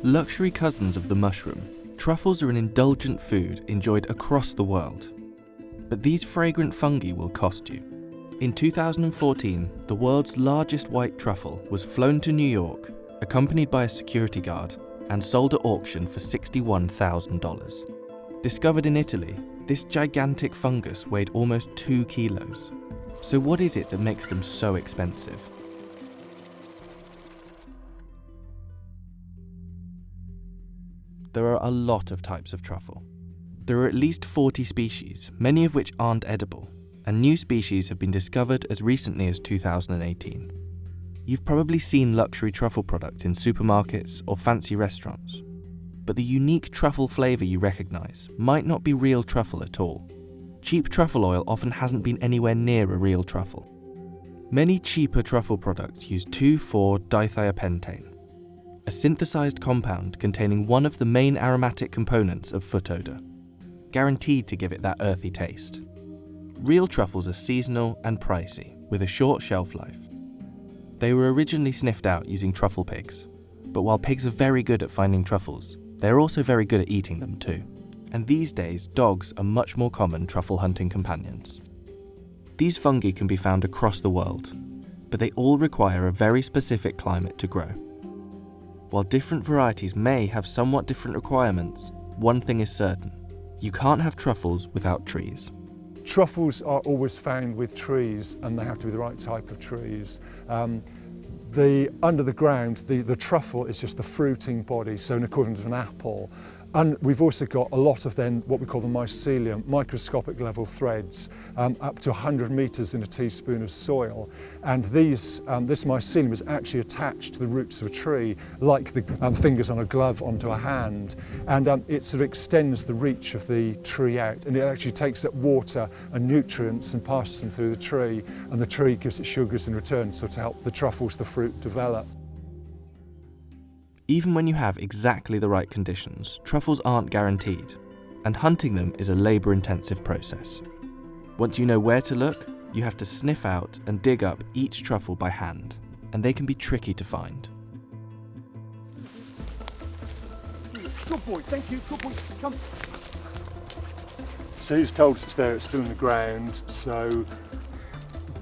Luxury cousins of the mushroom, truffles are an indulgent food enjoyed across the world. But these fragrant fungi will cost you. In 2014, the world's largest white truffle was flown to New York, accompanied by a security guard, and sold at auction for $61,000. Discovered in Italy, this gigantic fungus weighed almost 2 kilos. So what is it that makes them so expensive? There are a lot of types of truffle. There are at least 40 species, many of which aren't edible, and new species have been discovered as recently as 2018. You've probably seen luxury truffle products in supermarkets or fancy restaurants, but the unique truffle flavour you recognise might not be real truffle at all. Cheap truffle oil often hasn't been anywhere near a real truffle. Many cheaper truffle products use 2,4-dithiopentane, a synthesized compound containing one of the main aromatic components of foot odour, guaranteed to give it that earthy taste. Real truffles are seasonal and pricey, with a short shelf life. They were originally sniffed out using truffle pigs, but while pigs are very good at finding truffles, they're also very good at eating them too. And these days, dogs are much more common truffle hunting companions. These fungi can be found across the world, but they all require a very specific climate to grow. While different varieties may have somewhat different requirements, one thing is certain: you can't have truffles without trees. Truffles are always found with trees, and they have to be the right type of trees. Under the ground, the truffle is just the fruiting body, so in accordance with an apple. And we've also got a lot of then what we call the mycelium, microscopic level threads, up to 100 metres in a teaspoon of soil. And this mycelium is actually attached to the roots of a tree, like the fingers on a glove onto a hand. And it sort of extends the reach of the tree out, and it actually takes up water and nutrients and passes them through the tree, and the tree gives it sugars in return, so to help the truffles, the fruit, develop. Even when you have exactly the right conditions, truffles aren't guaranteed, and hunting them is a labour-intensive process. Once you know where to look, you have to sniff out and dig up each truffle by hand, and they can be tricky to find. Good boy, thank you, good boy, come. So he's told us it's there, it's still in the ground, so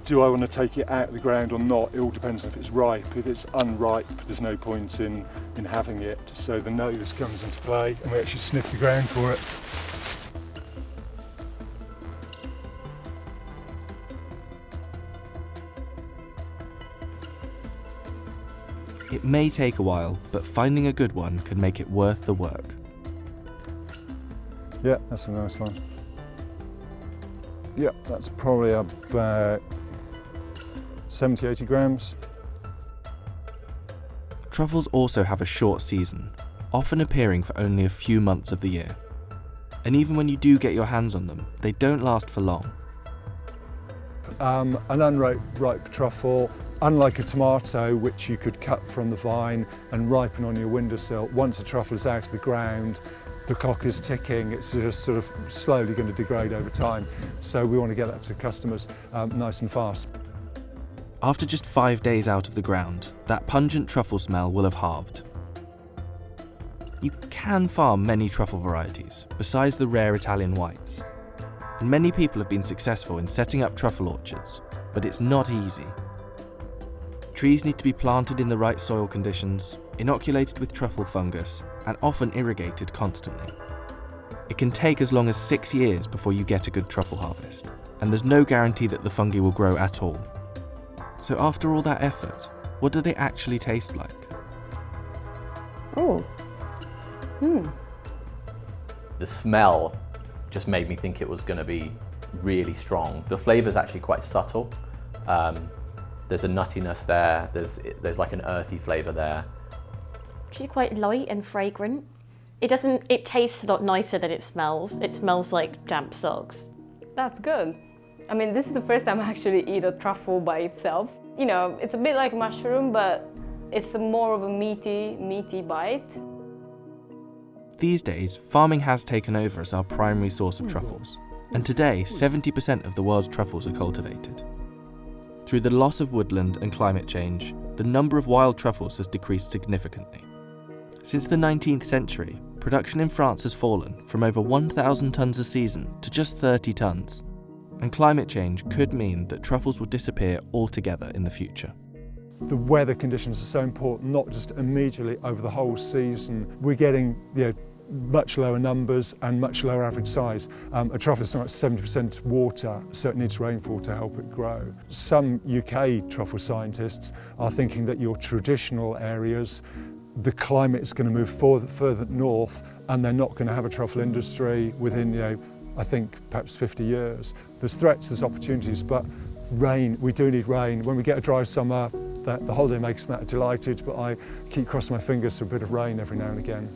do I want to take it out of the ground or not? It all depends on if it's ripe. If it's unripe, there's no point in having it. So the nose comes into play, and we actually sniff the ground for it. It may take a while, but finding a good one can make it worth the work. Yeah, that's a nice one. Yeah, that's probably about 70-80 grams. Truffles also have a short season, often appearing for only a few months of the year. And even when you do get your hands on them, they don't last for long. An unripe truffle, unlike a tomato, which you could cut from the vine and ripen on your windowsill, once a truffle is out of the ground, the clock is ticking, it's just sort of slowly going to degrade over time. So we want to get that to customers nice and fast. After just 5 days out of the ground, that pungent truffle smell will have halved. You can farm many truffle varieties, besides the rare Italian whites. And many people have been successful in setting up truffle orchards, but it's not easy. Trees need to be planted in the right soil conditions, inoculated with truffle fungus, and often irrigated constantly. It can take as long as 6 years before you get a good truffle harvest, and there's no guarantee that the fungi will grow at all. So after all that effort, what do they actually taste like? Oh. The smell just made me think it was going to be really strong. The flavour's actually quite subtle. There's a nuttiness there, there's like an earthy flavour there. Actually quite light and fragrant. It tastes a lot nicer than it smells. It smells like damp socks. That's good. I mean, this is the first time I actually eat a truffle by itself. You know, it's a bit like mushroom, but it's more of a meaty bite. These days, farming has taken over as our primary source of truffles, and today 70% of the world's truffles are cultivated. Through the loss of woodland and climate change, the number of wild truffles has decreased significantly. Since the 19th century, production in France has fallen from over 1,000 tonnes a season to just 30 tonnes, and climate change could mean that truffles will disappear altogether in the future. The weather conditions are so important, not just immediately over the whole season. We're getting much lower numbers and much lower average size. A truffle is something like 70% water, so it needs rainfall to help it grow. Some UK truffle scientists are thinking that your traditional areas, the climate is going to move further north, and they're not going to have a truffle industry within, I think perhaps 50 years. There's threats, there's opportunities, but rain, we do need rain. When we get a dry summer, the holidaymakers and that are delighted, but I keep crossing my fingers for a bit of rain every now and again.